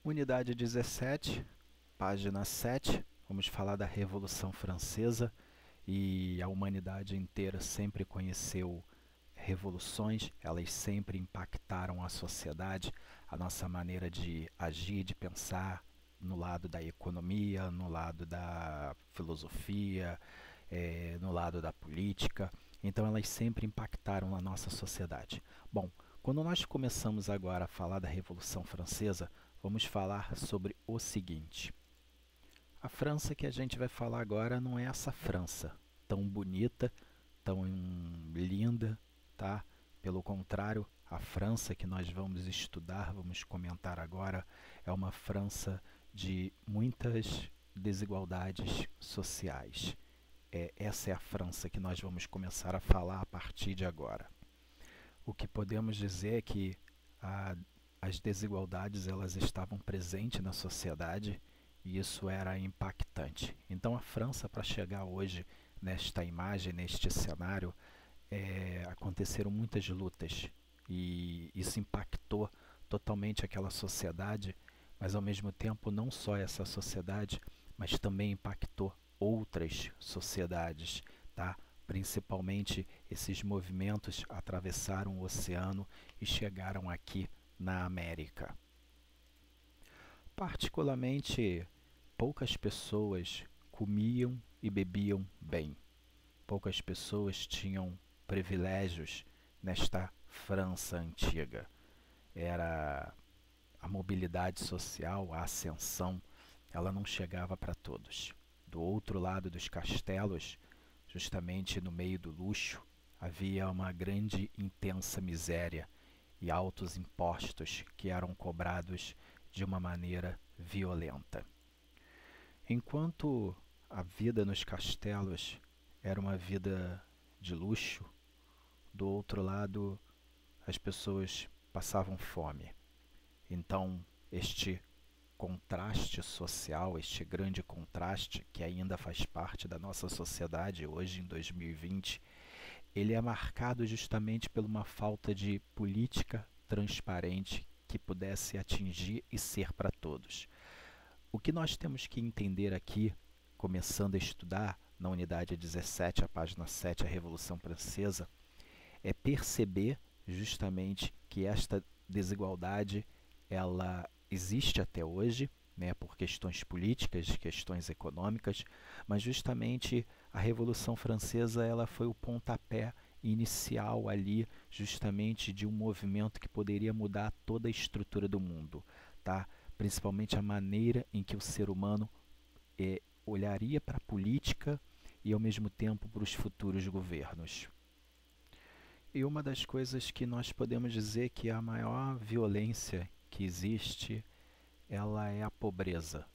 Unidade 17, página 7, vamos falar da Revolução Francesa e a humanidade inteira sempre conheceu revoluções, elas sempre impactaram a sociedade, a nossa maneira de agir, de pensar, no lado da economia, no lado da filosofia, no lado da política. Então elas sempre impactaram a nossa sociedade. Bom, quando nós começamos agora a falar da Revolução Francesa, vamos falar sobre o seguinte. A França que a gente vai falar agora não é essa França tão bonita, tão linda, tá? Pelo contrário, a França que nós vamos estudar, vamos comentar agora, é uma França de muitas desigualdades sociais. Essa é a França que nós vamos começar a falar a partir de agora. O que podemos dizer é que as desigualdades elas estavam presentes na sociedade e isso era impactante. Então a França, para chegar hoje nesta imagem, neste cenário, aconteceram muitas lutas e isso impactou totalmente aquela sociedade, mas ao mesmo tempo não só essa sociedade, mas também impactou outras sociedades, tá? Principalmente esses movimentos atravessaram o oceano e chegaram aqui na América. Particularmente, poucas pessoas comiam e bebiam bem. Poucas pessoas tinham privilégios nesta França antiga. Era a mobilidade social, a ascensão, ela não chegava para todos. Do outro lado dos castelos, justamente no meio do luxo, havia uma grande intensa miséria e altos impostos que eram cobrados de uma maneira violenta. Enquanto a vida nos castelos era uma vida de luxo, do outro lado as pessoas passavam fome. Então, este contraste social, este grande contraste que ainda faz parte da nossa sociedade hoje em 2020, ele é marcado justamente por uma falta de política transparente que pudesse atingir e ser para todos. O que nós temos que entender aqui, começando a estudar na unidade 17, a página 7, a Revolução Francesa, é perceber justamente que esta desigualdade ela existe até hoje, né, por questões políticas, questões econômicas, mas justamente a Revolução Francesa ela foi o pontapé inicial ali justamente de um movimento que poderia mudar toda a estrutura do mundo, tá? Principalmente a maneira em que o ser humano olharia para a política e ao mesmo tempo para os futuros governos. E uma das coisas que nós podemos dizer que a maior violência que existe, ela é a pobreza.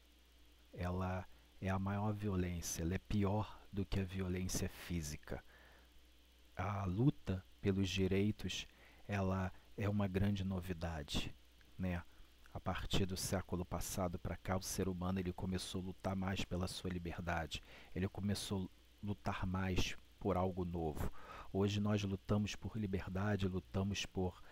Ela é a maior violência, ela é pior do que a violência física. A luta pelos direitos, ela é uma grande novidade, né? A partir do século passado para cá, o ser humano ele começou a lutar mais pela sua liberdade. Ele começou a lutar mais por algo novo. Hoje nós lutamos por liberdade, lutamos por,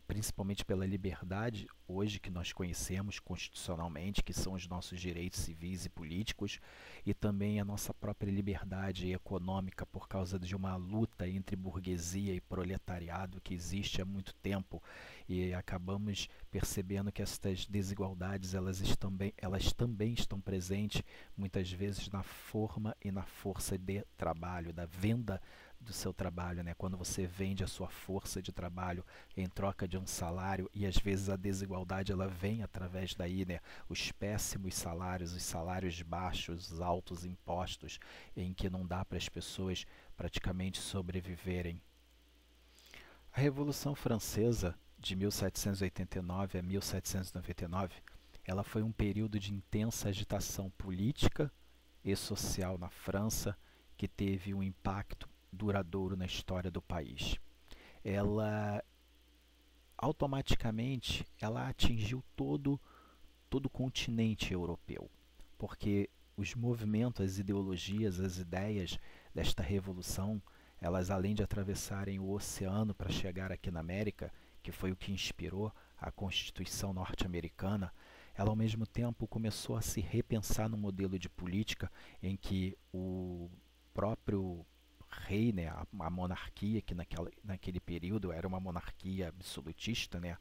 principalmente pela liberdade, hoje que nós conhecemos constitucionalmente, que são os nossos direitos civis e políticos, e também a nossa própria liberdade econômica por causa de uma luta entre burguesia e proletariado que existe há muito tempo, e acabamos percebendo que estas desigualdades elas também estão presentes muitas vezes na forma e na força de trabalho, da venda do seu trabalho, né? Quando você vende a sua força de trabalho em troca de um salário, e às vezes a desigualdade ela vem através daí, né? Os péssimos salários, os salários baixos, os altos impostos, em que não dá para as pessoas praticamente sobreviverem. A Revolução Francesa de 1789 a 1799, ela foi um período de intensa agitação política e social na França, que teve um impacto duradouro na história do país. Ela automaticamente ela atingiu todo o continente europeu, porque os movimentos, as ideologias, as ideias desta revolução, elas além de atravessarem o oceano para chegar aqui na América, que foi o que inspirou a Constituição norte-americana, ela ao mesmo tempo começou a se repensar no modelo de política em que o próprio rei, né, a monarquia, que naquele período era uma monarquia absolutista, né,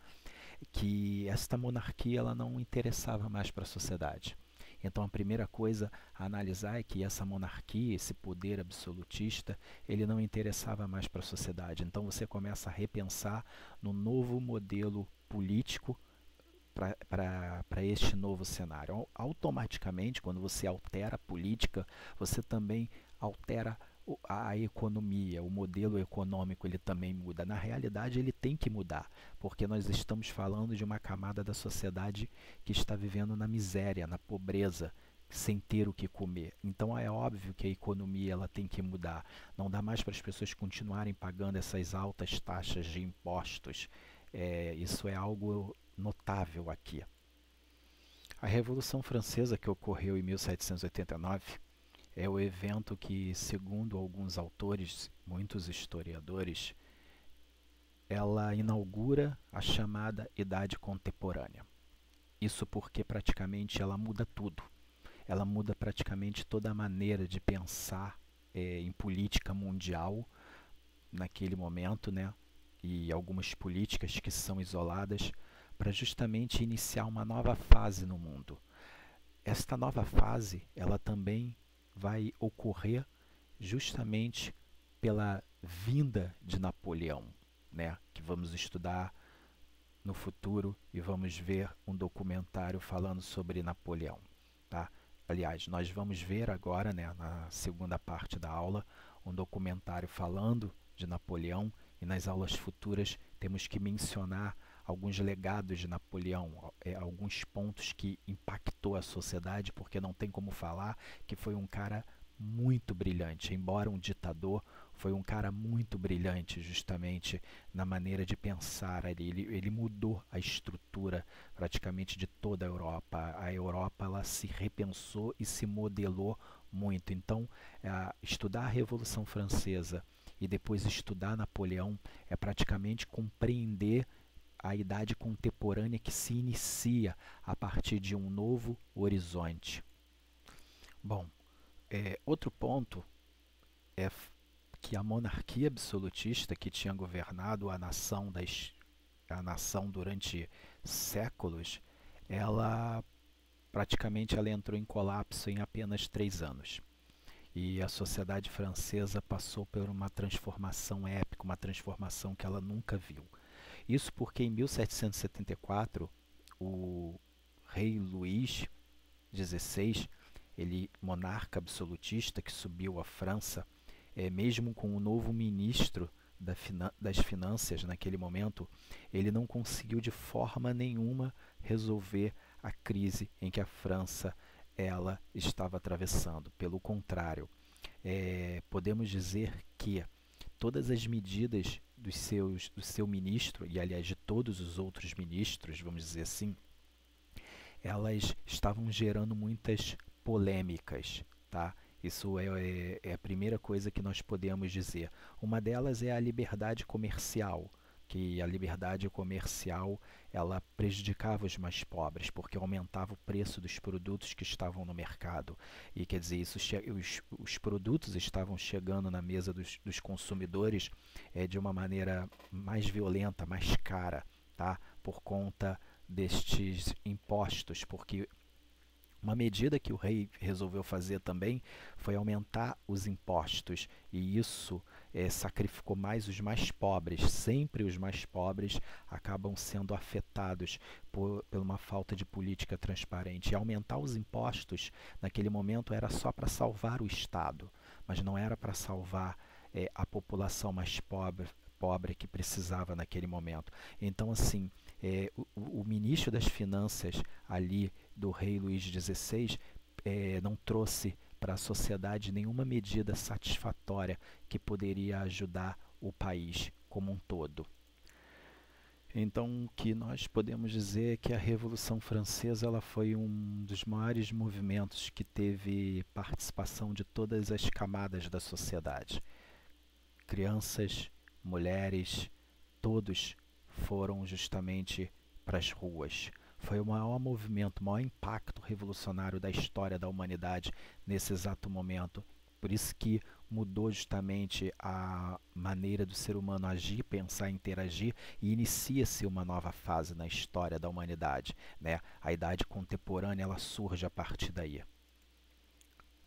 que esta monarquia ela não interessava mais para a sociedade. Então a primeira coisa a analisar é que essa monarquia, esse poder absolutista, ele não interessava mais para a sociedade. Então você começa a repensar no novo modelo político para este novo cenário. Automaticamente, quando você altera a política, você também altera a economia, o modelo econômico ele também muda. Na realidade, ele tem que mudar, porque nós estamos falando de uma camada da sociedade que está vivendo na miséria, na pobreza, sem ter o que comer. Então é óbvio que a economia ela tem que mudar. Não dá mais para as pessoas continuarem pagando essas altas taxas de impostos. Isso é algo notável aqui. A Revolução Francesa, que ocorreu em 1789, é o evento que, segundo alguns autores, muitos historiadores, ela inaugura a chamada Idade Contemporânea. Isso porque praticamente ela muda tudo. Ela muda praticamente toda a maneira de pensar em política mundial naquele momento, né? E algumas políticas que são isoladas para justamente iniciar uma nova fase no mundo. Esta nova fase, ela também vai ocorrer justamente pela vinda de Napoleão, né? Que vamos estudar no futuro e vamos ver um documentário falando sobre Napoleão, tá? Aliás, nós vamos ver agora, né, na segunda parte da aula, um documentário falando de Napoleão e nas aulas futuras temos que mencionar alguns legados de Napoleão, alguns pontos que impactou a sociedade, porque não tem como falar que foi um cara muito brilhante, embora um ditador, foi um cara muito brilhante justamente na maneira de pensar ali. Ele mudou a estrutura praticamente de toda a Europa. A Europa ela se repensou e se modelou muito. Então, estudar a Revolução Francesa e depois estudar Napoleão é praticamente compreender a idade contemporânea que se inicia a partir de um novo horizonte. Bom, outro ponto é que a monarquia absolutista que tinha governado a nação durante séculos, ela praticamente ela entrou em colapso em apenas 3 anos. E a sociedade francesa passou por uma transformação épica, uma transformação que ela nunca viu. Isso porque em 1774 o rei Luís XVI, ele monarca absolutista que subiu à França, mesmo com o novo ministro das finanças naquele momento, ele não conseguiu de forma nenhuma resolver a crise em que a França ela estava atravessando. Pelo contrário, podemos dizer que todas as medidas do seu ministro, e aliás de todos os outros ministros, vamos dizer assim, elas estavam gerando muitas polêmicas, tá? Isso é a primeira coisa que nós podemos dizer. Uma delas é a liberdade comercial, que a liberdade comercial ela prejudicava os mais pobres, porque aumentava o preço dos produtos que estavam no mercado. E quer dizer, os produtos estavam chegando na mesa dos consumidores de uma maneira mais violenta, mais cara, tá? Por conta destes impostos, porque uma medida que o rei resolveu fazer também foi aumentar os impostos, e isso sacrificou mais os mais pobres. Sempre os mais pobres acabam sendo afetados por uma falta de política transparente. E aumentar os impostos naquele momento era só para salvar o Estado, mas não era para salvar a população mais pobre que precisava naquele momento. Então, assim, o ministro das Finanças ali do rei Luís XVI não trouxe para a sociedade nenhuma medida satisfatória que poderia ajudar o país como um todo. Então, o que nós podemos dizer é que a Revolução Francesa ela foi um dos maiores movimentos que teve participação de todas as camadas da sociedade. Crianças, mulheres, todos foram justamente para as ruas. Foi o maior movimento, o maior impacto revolucionário da história da humanidade nesse exato momento. Por isso que mudou justamente a maneira do ser humano agir, pensar e interagir, e inicia-se uma nova fase na história da humanidade, né? A idade contemporânea ela surge a partir daí.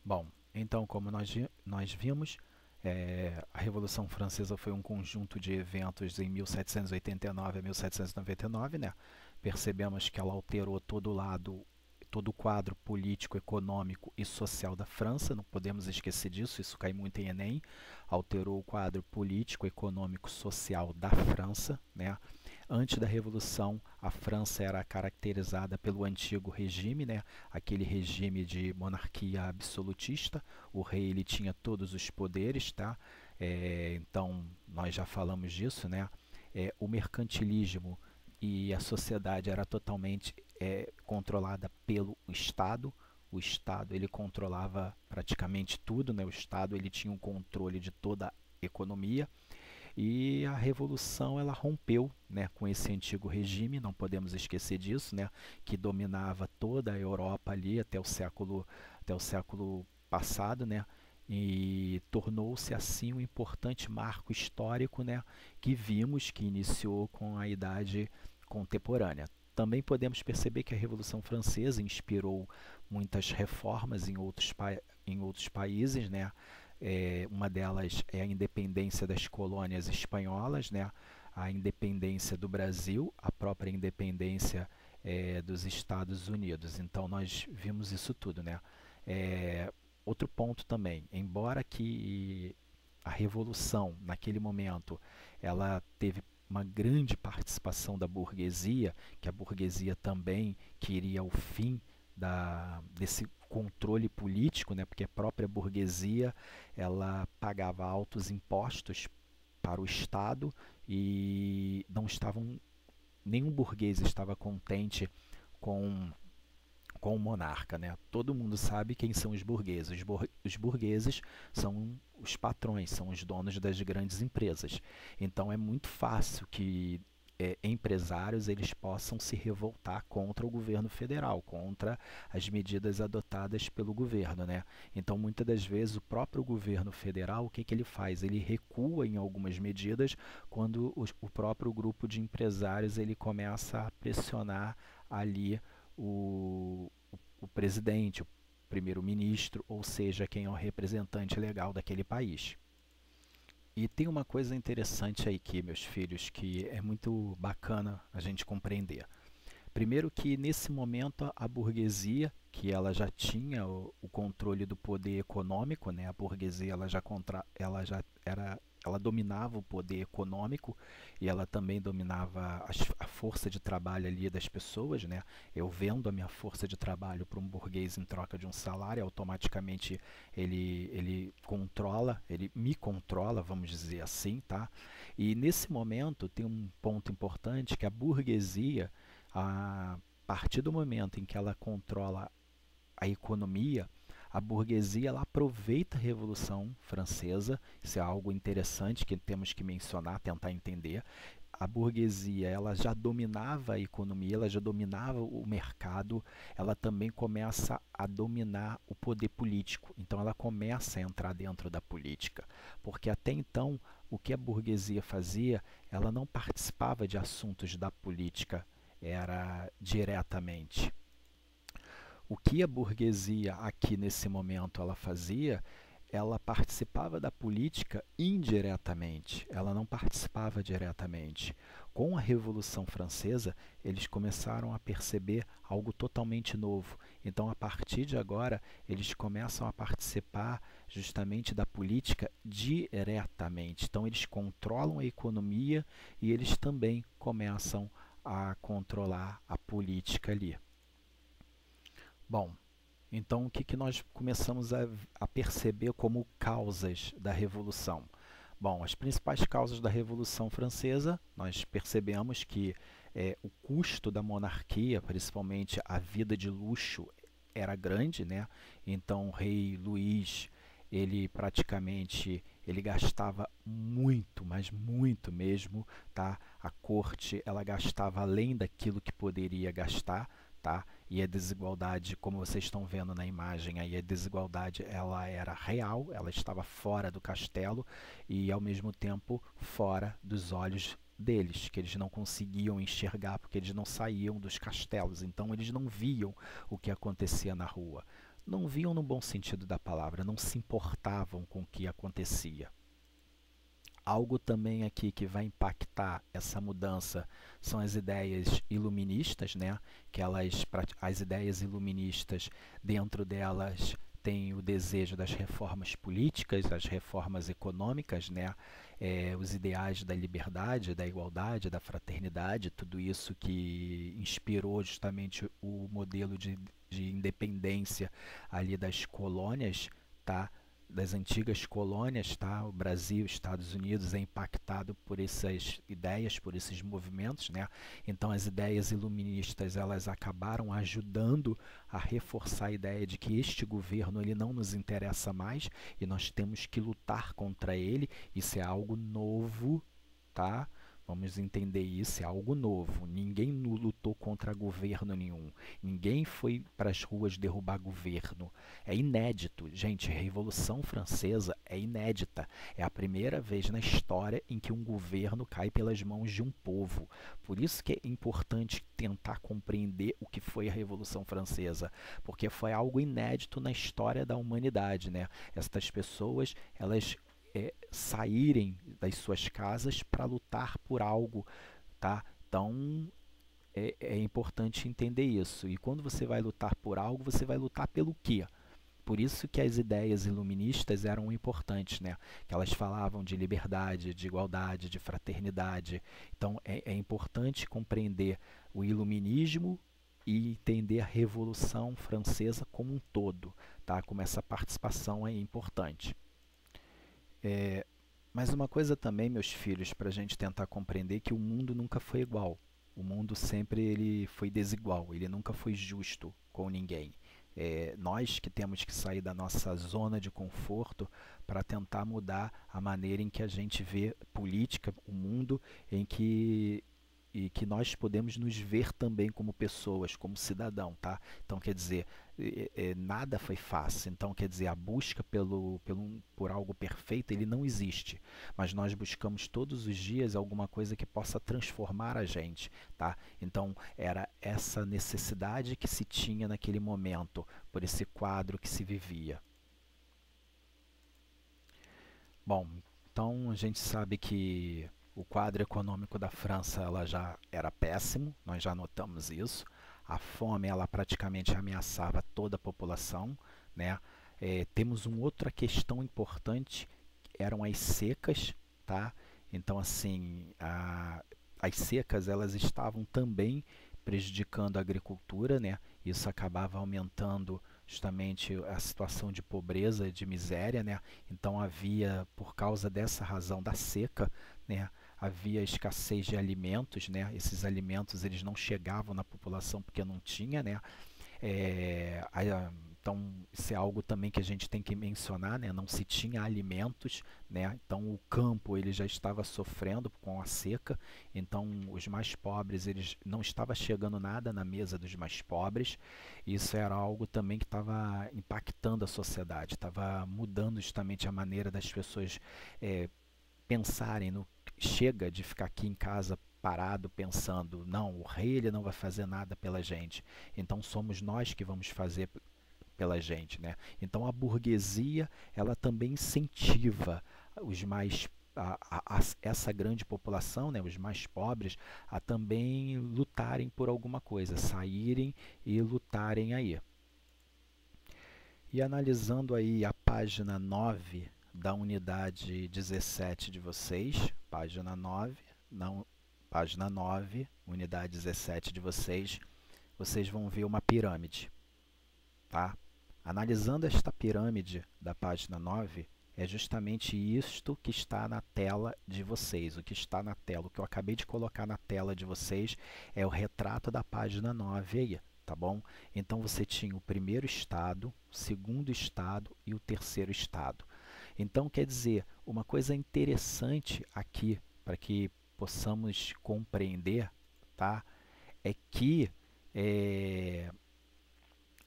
Bom, então como nós vimos, a Revolução Francesa foi um conjunto de eventos em 1789 a 1799, né? Percebemos que ela alterou todo o quadro político, econômico e social da França, não podemos esquecer disso, isso cai muito em Enem, alterou o quadro político, econômico, social da França, né? Antes da Revolução, a França era caracterizada pelo antigo regime, né? Aquele regime de monarquia absolutista. O rei ele tinha todos os poderes, tá? Então, nós já falamos disso, né? O mercantilismo e a sociedade era totalmente controlada pelo Estado. O Estado ele controlava praticamente tudo, né? O Estado ele tinha o controle de toda a economia. E a revolução ela rompeu, né, com esse antigo regime, não podemos esquecer disso, né, que dominava toda a Europa ali até o século passado, né, e tornou-se assim um importante marco histórico, né, que vimos que iniciou com a Idade Contemporânea. Também podemos perceber que a Revolução Francesa inspirou muitas reformas em outros países, né? Uma delas é a independência das colônias espanholas, né? A independência do Brasil, a própria independência dos Estados Unidos. Então nós vimos isso tudo, né? Outro ponto também, embora que a revolução naquele momento ela teve uma grande participação da burguesia, que a burguesia também queria o fim desse controle político, né, porque a própria burguesia ela pagava altos impostos para o Estado e nenhum burguês estava contente com o monarca, né? Todo mundo sabe quem são os burgueses. Os burgueses são os patrões, são os donos das grandes empresas. Então é muito fácil que empresários eles possam se revoltar contra o governo federal, contra as medidas adotadas pelo governo, né? Então muitas das vezes o próprio governo federal, o que ele faz? Ele recua em algumas medidas quando o próprio grupo de empresários ele começa a pressionar ali o presidente, o primeiro-ministro, ou seja, quem é o representante legal daquele país. E tem uma coisa interessante aí que, meus filhos, que é muito bacana a gente compreender. Primeiro que nesse momento a burguesia, que ela já tinha o controle do poder econômico, né? A burguesia ela dominava o poder econômico e ela também dominava a força de trabalho ali das pessoas, né? Eu vendo a minha força de trabalho para um burguês em troca de um salário, automaticamente ele controla, ele me controla, vamos dizer assim, tá? E nesse momento tem um ponto importante que a burguesia a partir do momento em que ela controla a economia, a burguesia ela aproveita a Revolução Francesa, isso é algo interessante que temos que mencionar, tentar entender. A burguesia ela já dominava a economia, ela já dominava o mercado, ela também começa a dominar o poder político. Então ela começa a entrar dentro da política, porque até então o que a burguesia fazia, ela não participava de assuntos da política, era diretamente. O que a burguesia aqui nesse momento ela fazia, ela participava da política indiretamente, ela não participava diretamente. Com a Revolução Francesa, eles começaram a perceber algo totalmente novo. Então, a partir de agora, eles começam a participar justamente da política diretamente. Então, eles controlam a economia e eles também começam a controlar a política ali. Bom, então o que nós começamos a perceber como causas da Revolução? Bom, as principais causas da Revolução Francesa, nós percebemos que o custo da monarquia, principalmente a vida de luxo, era grande, né? Então o rei Luís, ele praticamente ele gastava muito, mas muito mesmo, tá? A corte, ela gastava além daquilo que poderia gastar, tá? E a desigualdade, como vocês estão vendo na imagem aí, a desigualdade ela era real, ela estava fora do castelo e ao mesmo tempo fora dos olhos deles, que eles não conseguiam enxergar porque eles não saíam dos castelos, então eles não viam o que acontecia na rua. Não viam no bom sentido da palavra, não se importavam com o que acontecia. Algo também aqui que vai impactar essa mudança são as ideias iluministas, né? Que as ideias iluministas, dentro delas tem o desejo das reformas políticas, das reformas econômicas, né? Os ideais da liberdade, da igualdade, da fraternidade, tudo isso que inspirou justamente o modelo de independência ali das colônias, tá? Das antigas colônias, tá? O Brasil, Estados Unidos é impactado por essas ideias, por esses movimentos, né? Então as ideias iluministas elas acabaram ajudando a reforçar a ideia de que este governo ele não nos interessa mais e nós temos que lutar contra ele. Isso é algo novo, tá? Vamos entender isso, é algo novo. Ninguém lutou contra governo nenhum. Ninguém foi para as ruas derrubar governo. É inédito. Gente, a Revolução Francesa é inédita. É a primeira vez na história em que um governo cai pelas mãos de um povo. Por isso que é importante tentar compreender o que foi a Revolução Francesa, porque foi algo inédito na história da humanidade, né? Estas pessoas, elas saírem das suas casas para lutar por algo, tá? Então é importante entender isso. E quando você vai lutar por algo, você vai lutar pelo quê? Por isso que as ideias iluministas eram importantes, né? Que elas falavam de liberdade, de igualdade, de fraternidade. Então é importante compreender o iluminismo e entender a Revolução Francesa como um todo, tá? Como essa participação é importante. É, mas uma coisa também, meus filhos, para a gente tentar compreender que o mundo nunca foi igual. O mundo sempre ele foi desigual, ele nunca foi justo com ninguém. Nós que temos que sair da nossa zona de conforto para tentar mudar a maneira em que a gente vê política, o mundo, em que e que nós podemos nos ver também como pessoas, como cidadão, tá? Então, quer dizer, nada foi fácil. Então, quer dizer, a busca por algo perfeito, ele não existe. Mas nós buscamos todos os dias alguma coisa que possa transformar a gente, tá? Então, era essa necessidade que se tinha naquele momento, por esse quadro que se vivia. Bom, então a gente sabe que o quadro econômico da França ela já era péssimo, nós já notamos isso. A fome ela praticamente ameaçava toda a população, né? Temos uma outra questão importante, eram as secas, tá? Então assim, as secas elas estavam também prejudicando a agricultura, né? Isso acabava aumentando justamente a situação de pobreza, de miséria, né? Então havia, por causa dessa razão da seca, né? Havia escassez de alimentos, né? Esses alimentos eles não chegavam na população porque não tinha, né? Então, isso é algo também que a gente tem que mencionar, né? Não se tinha alimentos, né? Então, o campo ele já estava sofrendo com a seca. Então, os mais pobres, eles não estava chegando nada na mesa dos mais pobres. Isso era algo também que estava impactando a sociedade, estava mudando justamente a maneira das pessoas pensarem no chega de ficar aqui em casa parado pensando, não, o rei ele não vai fazer nada pela gente, então somos nós que vamos fazer pela gente, né? Então a burguesia ela também incentiva os mais essa grande população, né, os mais pobres, a também lutarem por alguma coisa, saírem e lutarem aí. E analisando aí a página 9 da unidade 17 de vocês, página 9, não, página 9, unidade 17 de vocês, vocês vão ver uma pirâmide, tá? Analisando esta pirâmide da página 9, é justamente isto que está na tela de vocês. O que está na tela, o que eu acabei de colocar na tela de vocês é o retrato da página 9 aí, tá bom? Então você tinha o primeiro estado, o segundo estado e o terceiro estado. Então, quer dizer, uma coisa interessante aqui, para que possamos compreender, tá? É que é,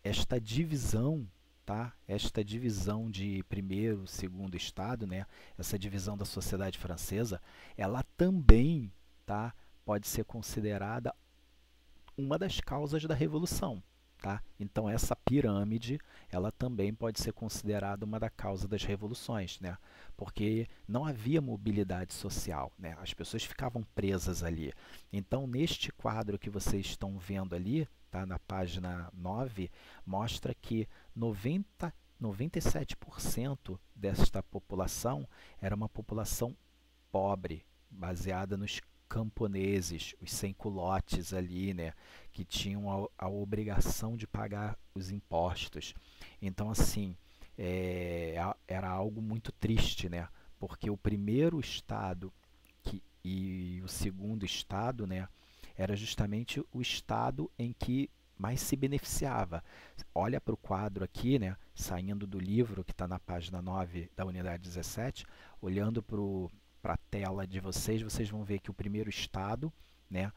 esta divisão, tá? Esta divisão de primeiro, segundo estado, né? Essa divisão da sociedade francesa, ela também, tá? Pode ser considerada uma das causas da revolução, tá? Então essa pirâmide, ela também pode ser considerada uma da causa das revoluções, né? Porque não havia mobilidade social, né? As pessoas ficavam presas ali. Então neste quadro que vocês estão vendo ali, tá, na página 9, mostra que 97% desta população era uma população pobre, baseada nos camponeses, os sem-culottes ali, né, que tinham a obrigação de pagar os impostos. Então, assim, era algo muito triste, né, porque o primeiro estado e o segundo estado, né, era justamente o estado em que mais se beneficiava. Olha para o quadro aqui, né, saindo do livro que está na página 9 da unidade 17, olhando para a tela de vocês, vocês vão ver que o primeiro estado, né,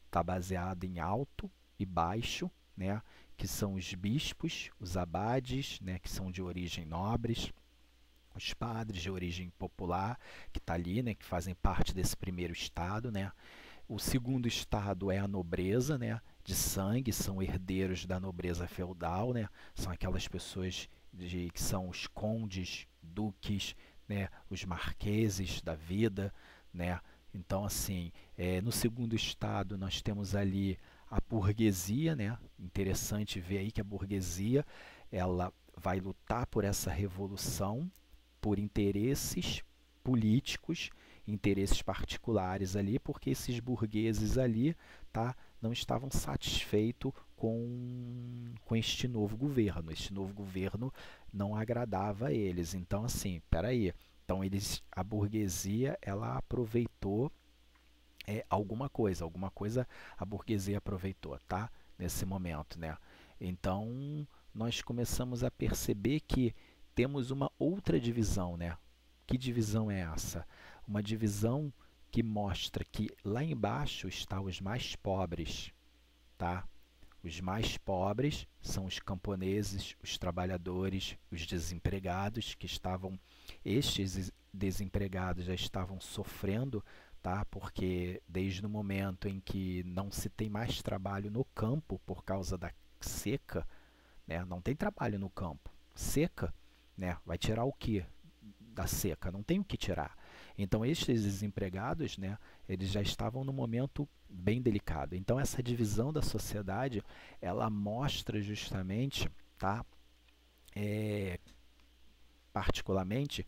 está baseado em alto e baixo, né, que são os bispos, os abades, né, que são de origem nobres, os padres de origem popular, que está ali, né, que fazem parte desse primeiro estado, né. O segundo estado é a nobreza, né, de sangue, são herdeiros da nobreza feudal, né, são aquelas pessoas que são os condes, duques, né, os marqueses da vida, né. Então, assim, no segundo estado nós temos ali a burguesia, né. Interessante ver aí que a burguesia ela vai lutar por essa revolução, por interesses políticos, interesses particulares ali, porque esses burgueses ali, tá, não estavam satisfeitos com este novo governo. Este novo governo não agradava a eles. Então, assim, peraí. Então, a burguesia, ela aproveitou alguma coisa a burguesia aproveitou, tá? Nesse momento, né? Então, nós começamos a perceber que temos uma outra divisão, né? Que divisão é essa? Uma divisão que mostra que lá embaixo estão os mais pobres, tá? Os mais pobres são os camponeses, os trabalhadores, os desempregados que estavam, estes desempregados já estavam sofrendo, tá? Porque desde o momento em que não se tem mais trabalho no campo por causa da seca, né? Não tem trabalho no campo, seca, né? Vai tirar o que da seca? Não tem o que tirar. Então estes desempregados, né, eles já estavam num momento bem delicado. Então essa divisão da sociedade, ela mostra justamente, tá, particularmente,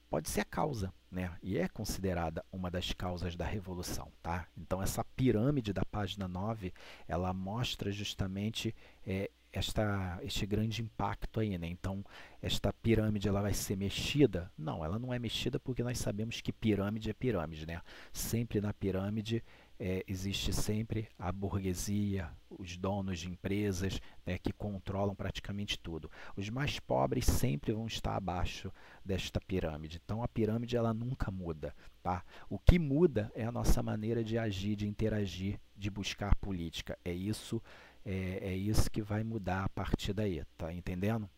pode ser a causa, né, e é considerada uma das causas da revolução, tá? Então essa pirâmide da página 9, ela mostra justamente este grande impacto aí, né? Então, esta pirâmide ela vai ser mexida? Não, ela não é mexida porque nós sabemos que pirâmide é pirâmide, né? Sempre na pirâmide existe sempre a burguesia, os donos de empresas, né, que controlam praticamente tudo. Os mais pobres sempre vão estar abaixo desta pirâmide. Então, a pirâmide ela nunca muda, tá? O que muda é a nossa maneira de agir, de interagir, de buscar política. É isso que vai mudar a partir daí, tá entendendo?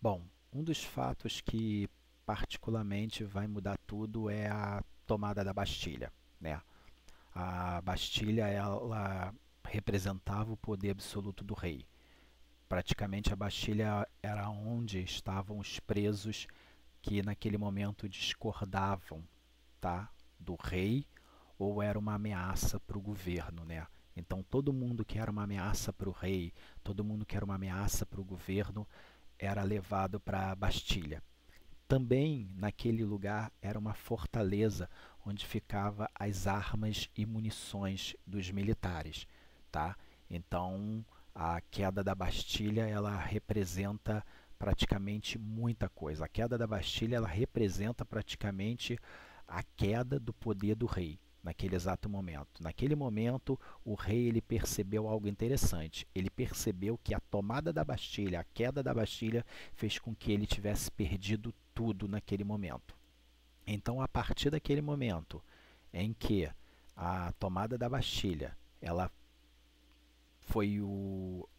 Bom, um dos fatos que particularmente vai mudar tudo é a tomada da Bastilha, né? A Bastilha ela representava o poder absoluto do rei. Praticamente a Bastilha era onde estavam os presos que naquele momento discordavam, tá, do rei ou era uma ameaça para o governo, né? Então todo mundo que era uma ameaça para o rei, todo mundo que era uma ameaça para o governo era levado para a Bastilha. Também naquele lugar era uma fortaleza onde ficava as armas e munições dos militares, tá? Então a queda da Bastilha ela representa praticamente muita coisa. A queda da Bastilha ela representa praticamente a queda do poder do rei, naquele exato momento. Naquele momento, o rei ele percebeu algo interessante. Ele percebeu que a tomada da Bastilha, a queda da Bastilha, fez com que ele tivesse perdido tudo naquele momento. Então, a partir daquele momento em que a tomada da Bastilha, ela foi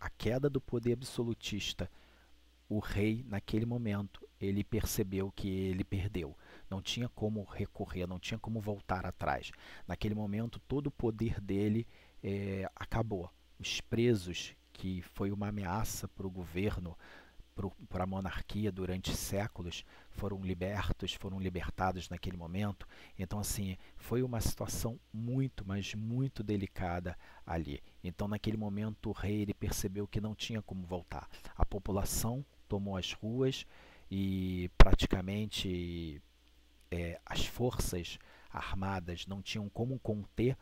a queda do poder absolutista, o rei, naquele momento, ele percebeu que ele perdeu. Não tinha como recorrer, não tinha como voltar atrás. Naquele momento, todo o poder dele acabou. Os presos, que foi uma ameaça para o governo, para a monarquia durante séculos, foram libertos, foram libertados naquele momento. Então, assim, foi uma situação muito, mas muito delicada ali. Então, naquele momento, o rei ele percebeu que não tinha como voltar. A população tomou as ruas e praticamente as forças armadas não tinham como conter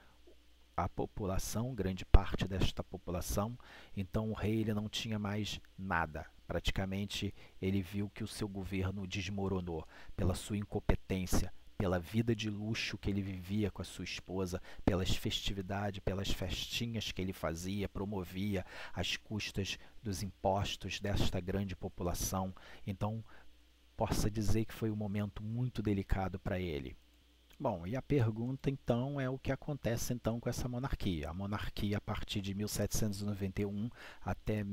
a população, grande parte desta população. Então o rei ele não tinha mais nada. Praticamente ele viu que o seu governo desmoronou pela sua incompetência, pela vida de luxo que ele vivia com a sua esposa, pelas festividades, pelas festinhas que ele fazia, promovia às custas dos impostos desta grande população. Então, possa dizer que foi um momento muito delicado para ele. Bom, e a pergunta então é o que acontece então com essa monarquia. A monarquia a partir de 1791 até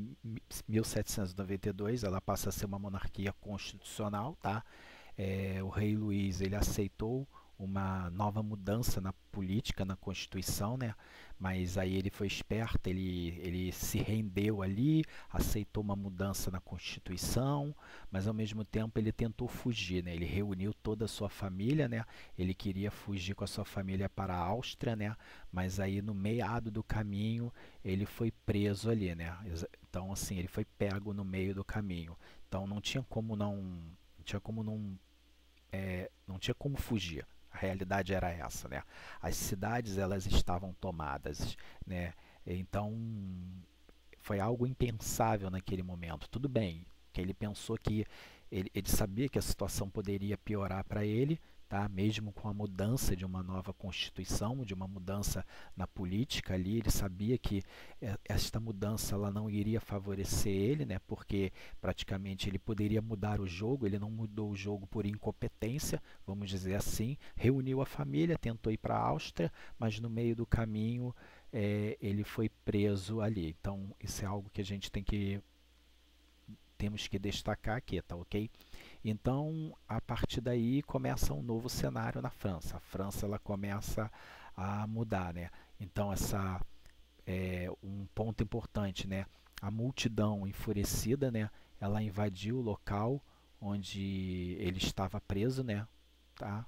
1792, ela passa a ser uma monarquia constitucional, tá? O rei Luís ele aceitou uma nova mudança na política, na Constituição, né? Mas aí ele foi esperto, ele se rendeu ali, aceitou uma mudança na Constituição, mas ao mesmo tempo ele tentou fugir, né? Ele reuniu toda a sua família, né? Ele queria fugir com a sua família para a Áustria, né? Mas aí no meado do caminho ele foi preso ali, né? Então assim, ele foi pego no meio do caminho. Então não tinha como não tinha como fugir. A realidade era essa, né? As cidades elas estavam tomadas, né? Então foi algo impensável naquele momento. Tudo bem, que ele pensou que ele sabia que a situação poderia piorar para ele, tá? Mesmo com a mudança de uma nova constituição, de uma mudança na política ali, ele sabia que esta mudança ela não iria favorecer ele, né? Porque praticamente ele poderia mudar o jogo, ele não mudou o jogo por incompetência, vamos dizer assim, reuniu a família, tentou ir para a Áustria, mas no meio do caminho ele foi preso ali. Então isso é algo que a gente temos que destacar aqui, tá ok? Então, a partir daí começa um novo cenário na França. A França ela começa a mudar, né? Então, essa é um ponto importante, né? A multidão enfurecida, né? Ela invadiu o local onde ele estava preso, né? Tá?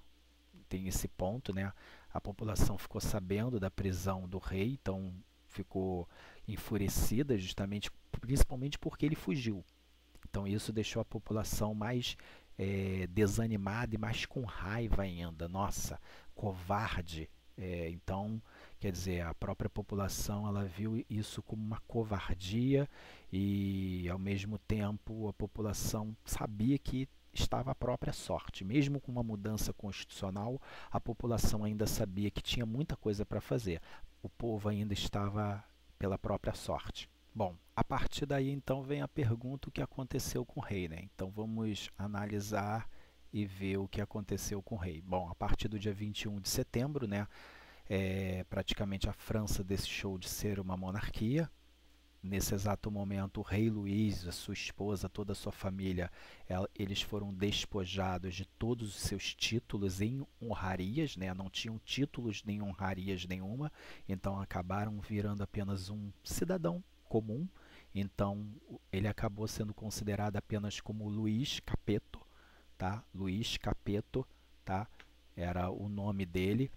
Tem esse ponto, né? A população ficou sabendo da prisão do rei, então ficou enfurecida, justamente, principalmente porque ele fugiu. Então isso deixou a população mais desanimada e mais com raiva ainda. Nossa, covarde. Então, quer dizer, a própria população ela viu isso como uma covardia e, ao mesmo tempo, a população sabia que estava à própria sorte. Mesmo com uma mudança constitucional, a população ainda sabia que tinha muita coisa para fazer. O povo ainda estava pela própria sorte. Bom, a partir daí então vem a pergunta o que aconteceu com o rei, né? Então vamos analisar e ver o que aconteceu com o rei. Bom, a partir do dia 21 de setembro, né, praticamente a França deixou de ser uma monarquia. Nesse exato momento, o rei Luís, a sua esposa, toda a sua família, eles foram despojados de todos os seus títulos em honrarias, né? Não tinham títulos nem honrarias nenhuma, então acabaram virando apenas um cidadão comum. Então ele acabou sendo considerado apenas como Luís Capeto, tá? Luís Capeto, tá? Era o nome dele.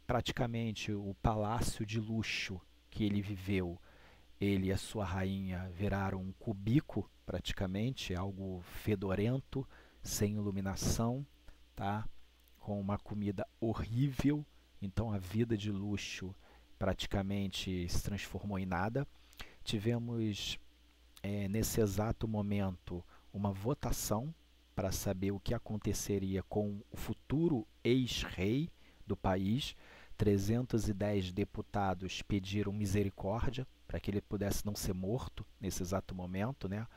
Praticamente o palácio de luxo que ele viveu, ele e a sua rainha viraram um cubículo praticamente, algo fedorento, sem iluminação, tá? Com uma comida horrível. Então a vida de luxo praticamente se transformou em nada. Tivemos nesse exato momento uma votação para saber o que aconteceria com o futuro ex-rei do país, 310 deputados pediram misericórdia para que ele pudesse não ser morto nesse exato momento, né?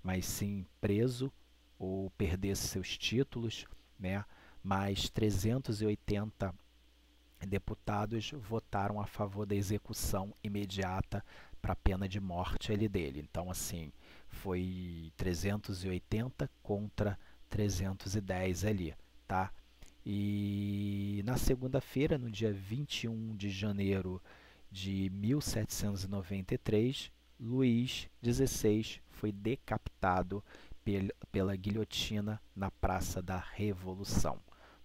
Mas sim preso ou perdesse seus títulos, né? Mas 380 deputados votaram a favor da execução imediata para a pena de morte ali dele. Então, assim, foi 380 contra 310 ali, tá? E na segunda-feira, no dia 21 de janeiro de 1793, Luís XVI foi decapitado pela guilhotina na Praça da Revolução,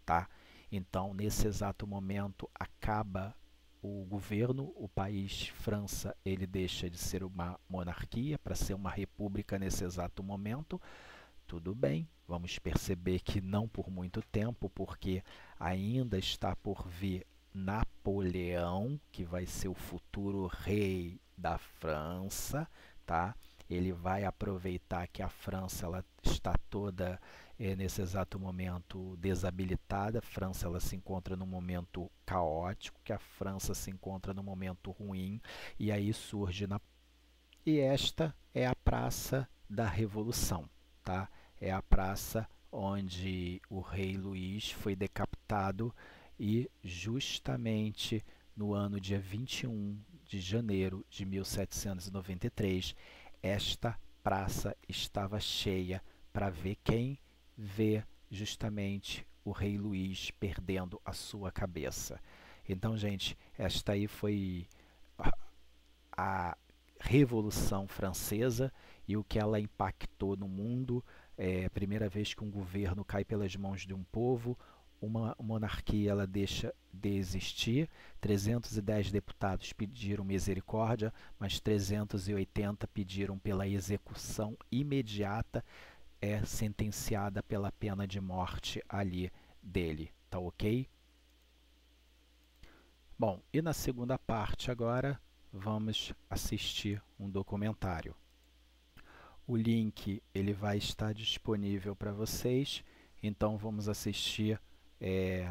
tá? Então, nesse exato momento, acaba o governo, o país França, ele deixa de ser uma monarquia para ser uma república nesse exato momento. Tudo bem, vamos perceber que não por muito tempo, porque ainda está por vir Napoleão, que vai ser o futuro rei da França, tá? Ele vai aproveitar que a França ela está toda nesse exato momento desabilitada. A França ela se encontra num momento caótico, que a França se encontra num momento ruim, e aí surge e esta é a Praça da Revolução, tá? É a praça onde o rei Luís foi decapitado e justamente no ano dia 21 de janeiro de 1793, esta praça estava cheia para ver quem vê justamente o rei Luís perdendo a sua cabeça. Então, gente, esta aí foi a Revolução Francesa e o que ela impactou no mundo. É a primeira vez que um governo cai pelas mãos de um povo, uma monarquia ela deixa de existir. 310 deputados pediram misericórdia, mas 380 pediram pela execução imediata, sentenciada pela pena de morte ali dele, tá ok? Bom, e na segunda parte agora vamos assistir um documentário. O link ele vai estar disponível para vocês, então vamos assistir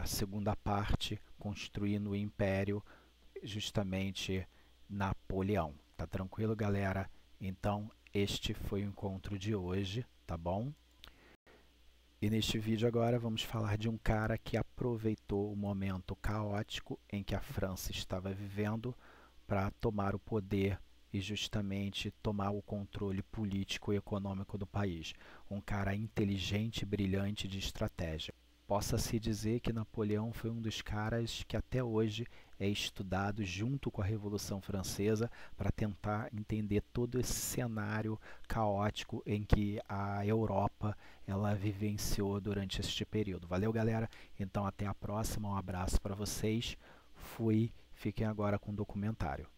a segunda parte, Construindo o Império, justamente Napoleão. Tá tranquilo, galera? Então este foi o encontro de hoje, tá bom? E neste vídeo agora vamos falar de um cara que aproveitou o momento caótico em que a França estava vivendo para tomar o poder e justamente tomar o controle político e econômico do país. Um cara inteligente, brilhante de estratégia. Possa-se dizer que Napoleão foi um dos caras que até hoje é estudado junto com a Revolução Francesa para tentar entender todo esse cenário caótico em que a Europa ela vivenciou durante este período. Valeu, galera? Então até a próxima, um abraço para vocês. Fui, fiquem agora com o documentário.